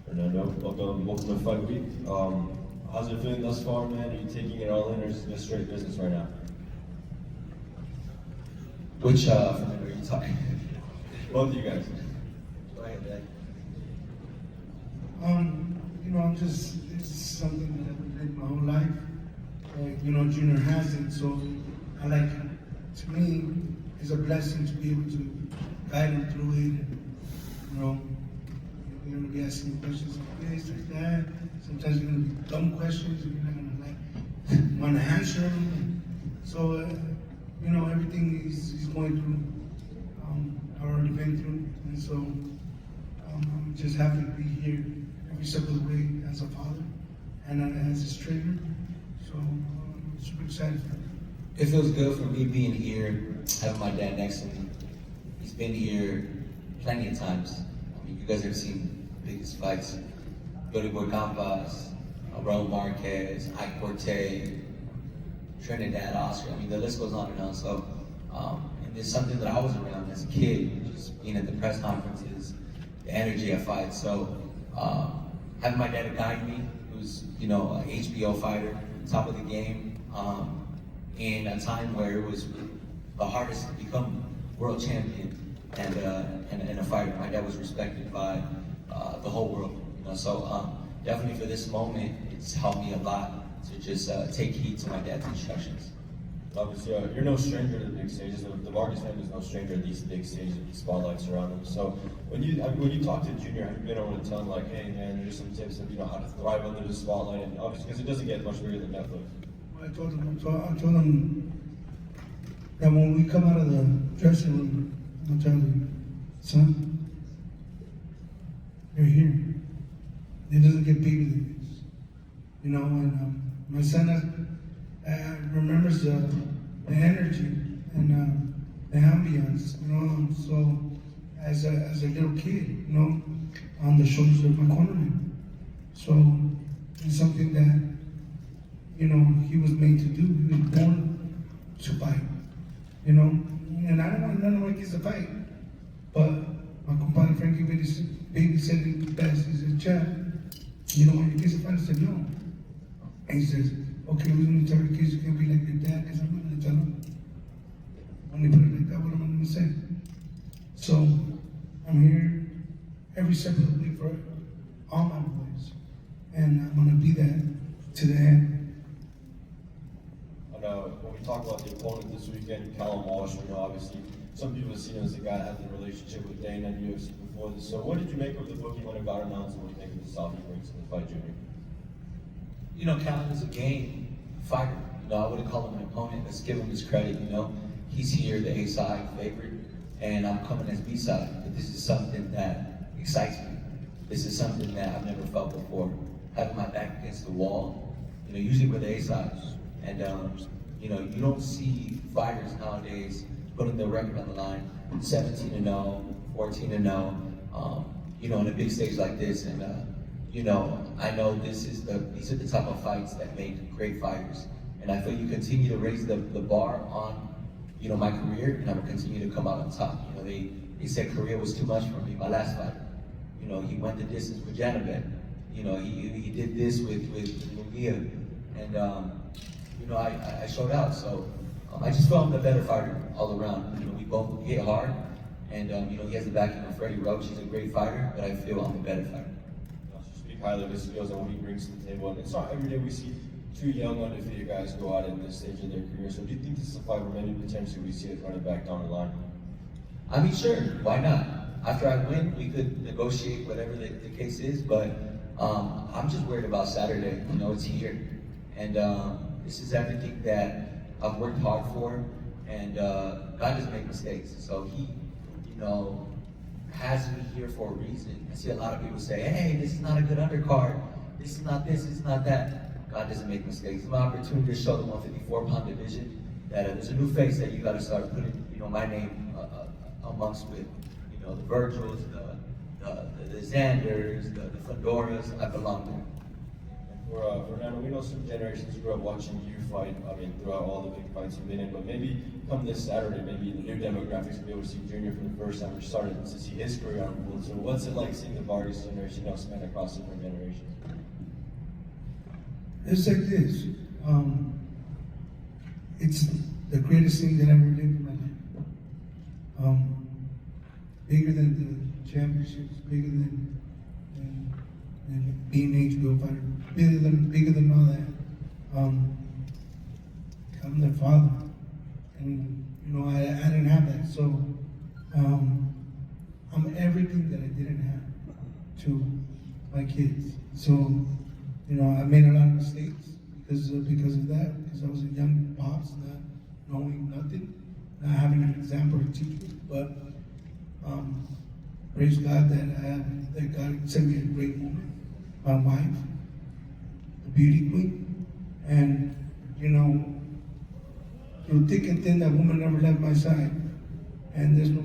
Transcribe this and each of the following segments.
Fernando, welcome to Fight Week. How's it feeling thus far, man? Are you taking it all in, or is it just straight business right now? Which Fernando are you talking? Both of you guys. Go ahead, Dad. I'm just, it's something that I've lived my whole life. Junior has it, so I like, to me, it's a blessing to be able to guide him through it. You're gonna be asking questions like this, like that. Sometimes you're gonna be dumb questions, and you're not gonna want to answer them. So, everything he's going through, I've already been through, and so I'm just happy to be here every step of the way as a father and as his trainer. So I'm super excited for it. It feels good for me being here, having my dad next to me. He's been here plenty of times. I mean, you guys have seen the biggest fights. Yuri Campas, Raul Marquez, Ike Corte, Trinidad, Oscar. I mean, the list goes on and on. So, and it's something that I was around as a kid, just being at the press conferences, the energy at fights. So, having my dad guide me, who's, an HBO fighter, top of the game, in a time where it was the hardest to become world champion and a fighter. My dad was respected by the whole world. So definitely for this moment, it's helped me a lot to just take heed to my dad's instructions. Obviously, you're no stranger to the big stages. The Vargas family is no stranger to these big stages, these spotlights around them. So when you talk to Junior, have you been able to tell him, like, hey man, there's some tips of how to thrive under the spotlight, and obviously because it doesn't get much bigger than Netflix. I told him that when we come out of the dressing room, I'm telling you, son, you're here. It doesn't get bigger than this, and my son remembers the energy and the ambience, so as a little kid, on the shoulders of my cornerman. So it's something that, he was made to do. He was born to fight, and I don't want none of my kids to fight, but my compadre Frankie Baby said it best. He said, Chad, you don't want your kids to fight? I said, no. And he says, okay, we're going to tell your kids you can't be like your dad, because I'm not going to tell them. When they put it like that, what am I going to say? So I'm here every step of the way for all my boys, and I'm going to be that to the end. When we talk about the opponent this weekend, Callum Walsh, obviously some people have seen him as a guy that had the relationship with Dana and UFC before this. So what did you make of the booking when it got announced, and what do you think of the stuff he brings to the fight, Junior? Callum is a game fighter. I wouldn't call him an opponent. Let's give him his credit. He's here, the A side favorite, and I'm coming as B side. But this is something that excites me. This is something that I've never felt before. Having my back against the wall. Usually we're the A side, and you don't see fighters nowadays putting their record on the line, 17-0, 14-0. In a big stage like this, and I know these are the type of fights that make great fighters, and I feel you continue to raise the bar on, my career, and I will continue to come out on top. They said career was too much for me. My last fight, he went the distance with Janabek. He did this with Mumia, and I showed out. So I just feel I'm the better fighter all around. We both hit hard, and he has the backing of Freddie Roach. He's a great fighter, but I feel I'm the better fighter. Speak highly of his skills and what he brings to the table. And it's not every day we see two young undefeated guys go out at this stage of their career. So do you think this is a fight where maybe potentially we see it running back down the line? I mean, sure, why not? After I win, we could negotiate whatever the case is, but I'm just worried about Saturday. It's here, and this is everything that I've worked hard for, and God doesn't make mistakes. So He, has me here for a reason. I see a lot of people say, hey, this is not a good undercard. This is not this, this is not that. God doesn't make mistakes. It's my opportunity to show the 154-pound division that there's a new face that you got to start putting, my name amongst with, the Virgils, the Xanders, the Fedoras. I belong there. Fernando, we know some generations grew up watching you fight, I mean, throughout all the big fights you've been in, but maybe come this Saturday, maybe the new demographics will be able to see Junior for the first time, or started to see his career unfold. So what's it like seeing the Vargas generation now span across different generations? It's like this. It's the greatest thing that I ever lived in my life. Bigger than the championships, bigger than being an HBO fighter, bigger than all that. I'm their father, and you know I didn't have that, so I'm everything that I didn't have to my kids. So you know I made a lot of mistakes because of that, because I was a young pops, not knowing nothing, not having an example to teach me. But praise God that God sent me a great woman, my wife, the beauty queen, and you know, through thick and thin, that woman never left my side, and there's no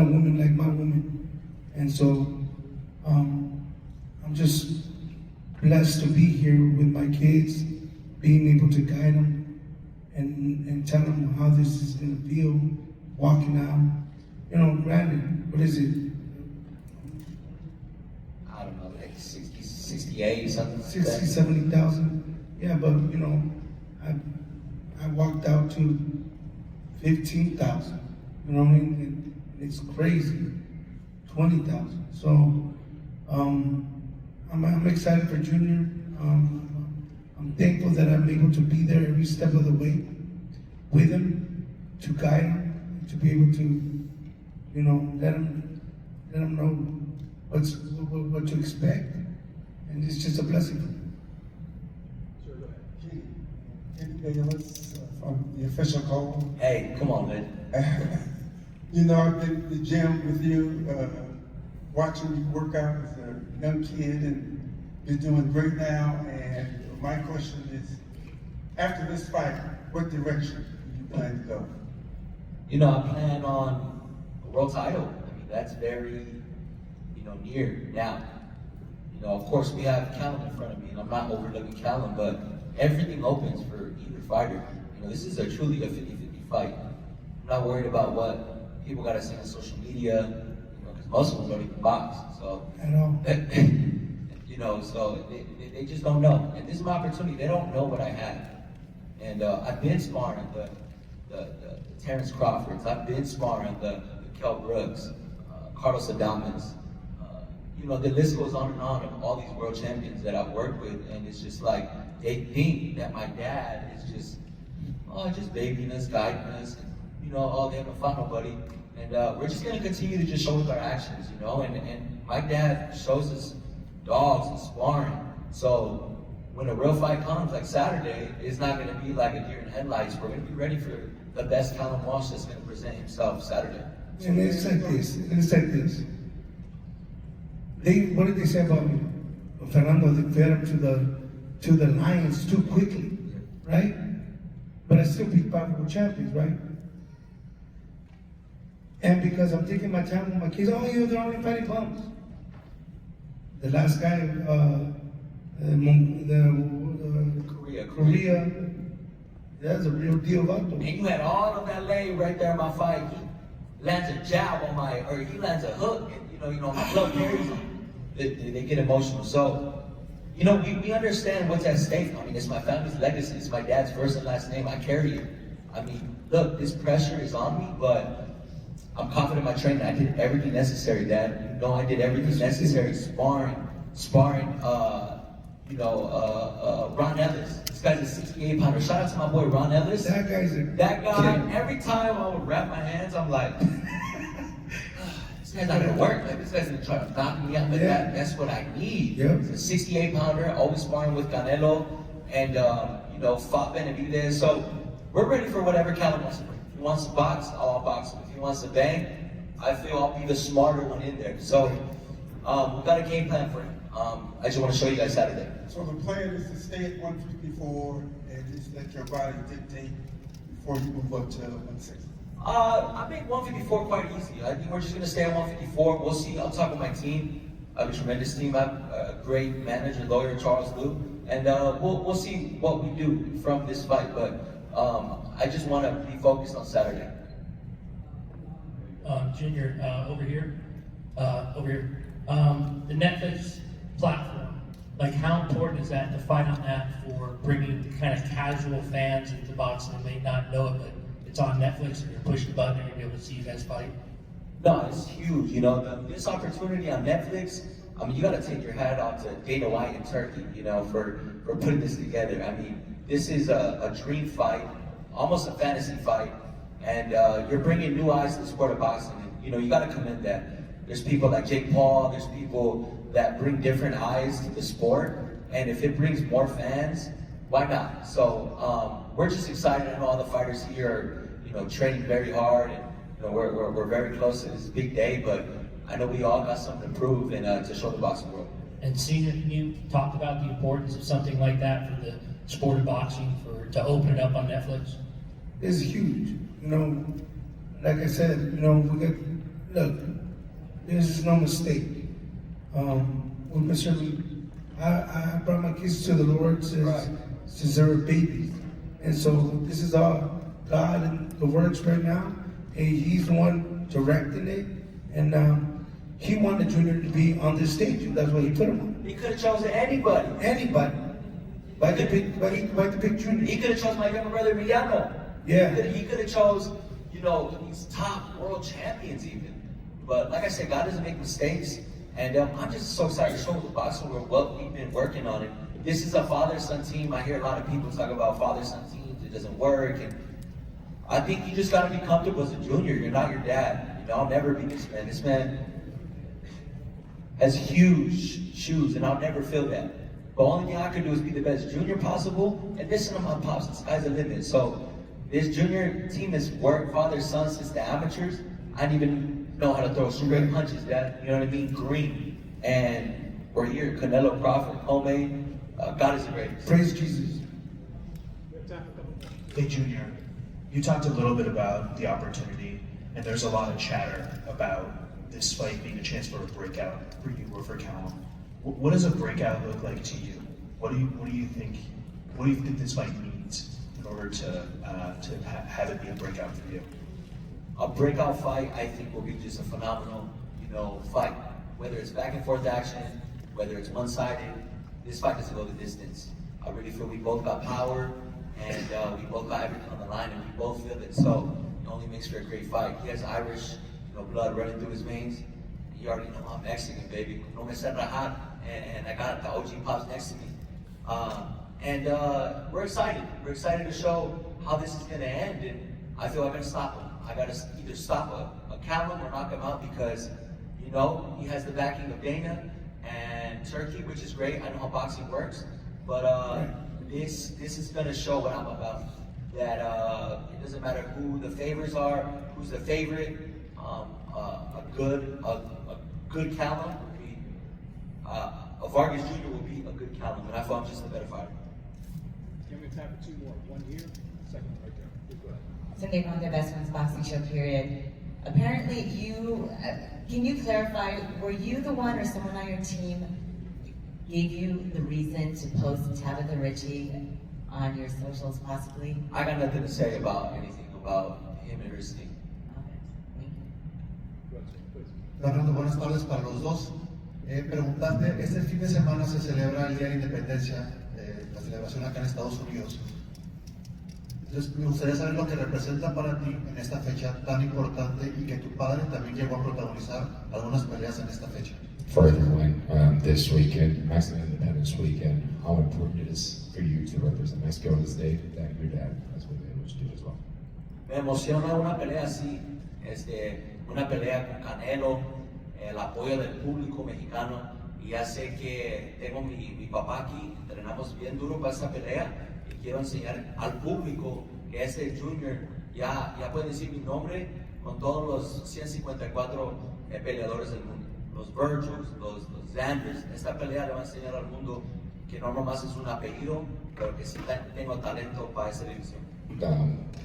woman like my woman, and so I'm just blessed to be here with my kids, being able to guide them and tell them how this is gonna feel, walking out. You know, granted, what is it? I don't know, like 60, 68, something like 60, that. 70,000. Yeah, but you know, I walked out to 15,000. You know what I mean? And it's crazy. 20,000. So I'm excited for Junior. I'm thankful that I'm able to be there every step of the way with him, to guide him, to be able to, you know, let him know what to expect, and it's just a blessing for me. Sure, go ahead. Anything else from the official call? Hey, come on, man. You know, I've been in the gym with you, watching you work out as a young kid, and you're doing great now. And my question is, after this fight, what direction do you plan to go? You know, I plan on a world title. I mean, that's very, near now. You know, of course, we have Callum in front of me, and I'm not overlooking Callum, but everything opens for either fighter. You know, this is truly a 50-50 fight. I'm not worried about what people gotta say on social media, because most of them don't even box. So, I know. So they just don't know. And this is my opportunity. They don't know what I have. And I've been sparring the Terrence Crawfords. I've been sparring the Kell Brooks, Carlos Adames. The list goes on of all these world champions that I've worked with, and it's just like they think that my dad is just babying us, guiding us, and they haven't found nobody. And we're just gonna continue to just show with our actions, and my dad shows us dogs and sparring. So when a real fight comes, like Saturday, it's not gonna be like a deer in headlights. We're gonna be ready for the best Callum Walsh that's gonna present himself Saturday. And it's like this. What did they say about me? Fernando, they fed him to the Lions too quickly, right? But I still beat 5 world champions, right? And because I'm taking my time with my kids, they're only fighting bums. The last guy, Korea, that's a real deal about them. And you had all of that leg right there in my fight. He lands a jab on he lands a hook, and my blood carries him. They get emotional. So, we understand what's at stake. I mean, it's my family's legacy. It's my dad's first and last name. I carry it. I mean, look, this pressure is on me, but I'm confident in my training. I did everything necessary, Dad. I did everything necessary. Sparring, Ron Ellis. This guy's a 68-pounder. Shout out to my boy, Ron Ellis. That guy, every time I would wrap my hands, I'm like, this guy's not gonna work. Like, this guy's gonna try to knock me out. But that's what I need. Yep. It's a 68-pounder, always sparring with Canelo, and fought Benavidez. So we're ready for whatever Callum wants to bring. If he wants to box, I'll box him. If he wants to bang, I feel I'll be the smarter one in there. So we've got a game plan for him. I just want to show you guys Saturday. So the plan is to stay at 154 and just let your body dictate before you move up to 160. I make 154 quite easy. I think we're just going to stay at 154. We'll see. I'll talk with my team. I have a tremendous team. I have a great manager, lawyer Charles Liu, and we'll see what we do from this fight. But I just want to be focused on Saturday. Junior, over here. The Netflix platform, like how important is that to fight on that for bringing kind of casual fans into boxing that may not know it, but it's on Netflix and you're pushing the button and you're able to see you guys fight? No, it's huge. You know, this opportunity on Netflix. I mean, you got to take your hat off to Dana White and Turkey, you know, for putting this together. I mean, this is a dream fight, almost a fantasy fight, and you're bringing new eyes to the sport of boxing. And, you know, you got to commend that. There's people like Jake Paul. There's people that bring different eyes to the sport, and if it brings more fans, why not? So we're just excited. I know all the fighters here are, you know, training very hard, and you know, we're very close to this big day, but I know we all got something to prove and to show the boxing world. And Senior, can you talk about the importance of something like that for the sport of boxing, to open it up on Netflix? It's huge. You know, like I said, you know, look, there's no mistake. We've been serving, I brought my kids to the Lord since they were babies. And so this is all God and the works right now. And He's the one directing it. And He wanted Junior to be on this stage, and that's why He put him on. He could have chosen anybody. Anybody. Why the big Junior? He could have chosen my younger brother Emiliano. Yeah. He could have chose, you know, these top world champions even. But like I said, God doesn't make mistakes. And I'm just so excited to show the boxing world what we've been working on. And this is a father-son team. I hear a lot of people talk about father-son teams. It doesn't work. And I think you just got to be comfortable as a junior. You're not your dad. You know, I'll never be this man. This man has huge shoes, and I'll never feel that. The only thing I can do is be the best junior possible. And listen to my pops. The sky's the limit. So this junior team has worked father-son since the amateurs. I didn't even know how to throw straight punches, Dad. You know what I mean? Green. And we're here. Canelo, Crawford, Homemade. God is great. Praise Jesus. Hey, Junior, you talked a little bit about the opportunity, and there's a lot of chatter about this fight being a chance for a breakout for you or for Callum. What does a breakout look like to you? What do you think this fight needs in order to have it be a breakout for you? A breakout fight, I think, will be just a phenomenal, you know, fight. Whether it's back and forth action, whether it's one-sided, this fight doesn't go the distance. I really feel we both got power, and we both got everything on the line, and we both feel it. So it only makes for a great fight. He has Irish, you know, blood running through his veins. You already know I'm Mexican, baby. No me se rajar, and I got the OG pops next to me. And we're excited. We're excited to show how this is going to end, and I feel I'm going to stop him. I got to either stop a Callum or knock him out because, you know, he has the backing of Dana and Turkey, which is great. I know how boxing works, but this is going to show what I'm about. That it doesn't matter who the favors are, who's the favorite. A good Callum will be a Vargas Jr. will be a good Callum, and I feel I'm just a better fighter. Give me time for two more. One here, second one right there. Please go ahead. Sunday on the Best Friends Boxing Show, period. Apparently can you clarify, were you the one or someone on your team gave you the reason to post Tabitha Ritchie on your socials possibly? I got nothing to say about anything about him and her sleep. Okay, thank you. Go ahead, sir, please. Fernando, buenas tardes para los dos. Preguntarte, este fin de semana se celebra el Día de la Independencia, la celebración acá en Estados Unidos. Entonces, me gustaría saber lo que representa para ti en esta fecha tan importante y que tu padre también llegó a protagonizar algunas peleas en esta fecha. For everyone, this weekend, Mexican Independence Weekend, how important it is for you to represent Mexico on this day that your dad has been able to do as well. Me emociona una pelea así, una pelea con Canelo, el apoyo del público mexicano, y ya sé que tengo mi papá aquí, entrenamos bien duro para esa pelea, y quiero enseñar al público que ese Junior ya puede decir mi nombre con todos los 154 peleadores del mundo. Los Virgils, los Zanders. Esta pelea le va a enseñar al mundo que no nomás es un apellido, pero que sí tengo talento para esa división.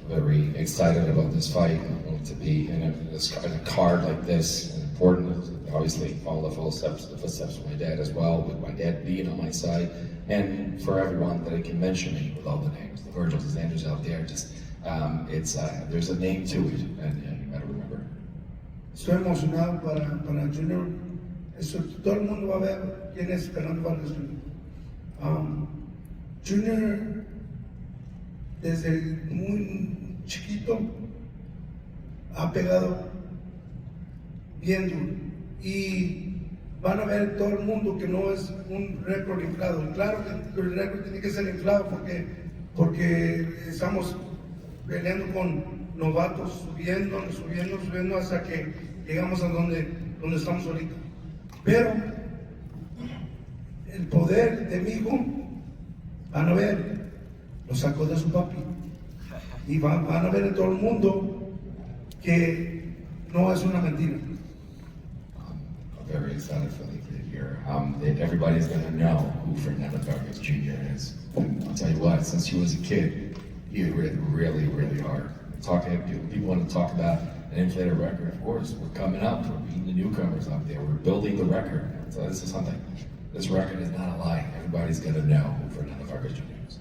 very excited about this fight. I want it to be in a card like this, and important. Obviously, follow the footsteps of my dad as well, with my dad being on my side, and for everyone that I can mention me with all the names, the Virgil, the Andrews out there. Just there's a name to it, and you gotta remember. Estoy emocionado para Junior. Todo el mundo va a ver quién es Fernando Vargas Jr. Junior, desde muy chiquito, ha pegado bien duro. Y van a ver todo el mundo que no es un récord inflado. Claro que el récord tiene que ser inflado porque estamos peleando con novatos, subiendo hasta que llegamos a donde estamos ahorita. Pero el poder de mi hijo, van a ver, lo sacó de su papi. Y van a ver en todo el mundo que no es una mentira. I'm very excited for the kid here. Everybody's gonna know who Fernando Vargas Jr. is. And I'll tell you what, since he was a kid, he had worked really, really hard. People want to talk about an inflated record. Of course, we're coming up. We're beating the newcomers up there. We're building the record. So this is something. This record is not a lie. Everybody's gonna know who Fernando Vargas Jr. is.